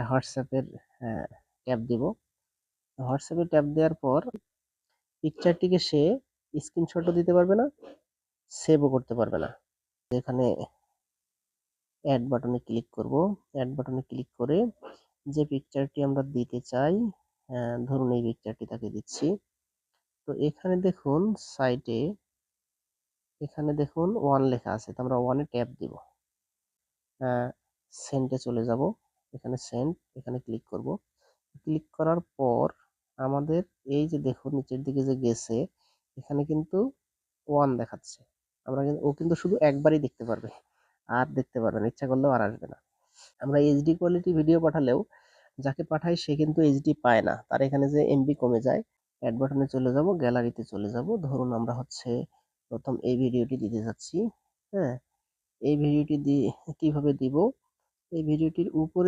হোয়াটসঅ্যাপের ট্যাব দিব। হোয়াটসঅ্যাপে ট্যাব দেওয়ার পর পিকচারটিকে সে স্ক্রিনশটও দিতে পারবে না, সেভও করতে পারবে না। এখানে অ্যাড বাটনে ক্লিক করব। অ্যাড বাটনে ক্লিক করে যে পিকচারটি আমরা দিতে চাই, ধরুন এই পিকচারটি তাকে দিচ্ছি। তো এখানে দেখুন সাইটে, এখানে দেখুন 1 লেখা আছে, তো আমরা 1 এ ট্যাপ দিব। সেন্ডে চলে যাব, এখানে সেন্ড, এখানে ক্লিক করব। ক্লিক করার পর আমাদের এই যে দেখুন নিচের দিকে যে গেছে, এখানে কিন্তু 1 দেখাচ্ছে। ও কিন্তু শুধু একবারই দেখতে পারবে, আর দেখতে পারবে না, ইচ্ছা করলেও আর আসবে না। আমরা এইচডি কোয়ালিটি ভিডিও পাঠালেও যাকে পাঠাই সে কিন্তু এইচডি পায় না, তার এখানে যে এমবি কমে যায়। অ্যাড বাটনে চলে যাব, গ্যালারিতে চলে যাব। ধরুন আমরা প্রথম এই ভিডিওটি দিতে যাচ্ছি। হ্যাঁ, এই ভিডিওটি কিভাবে দিব, এই ভিডিওটির উপরে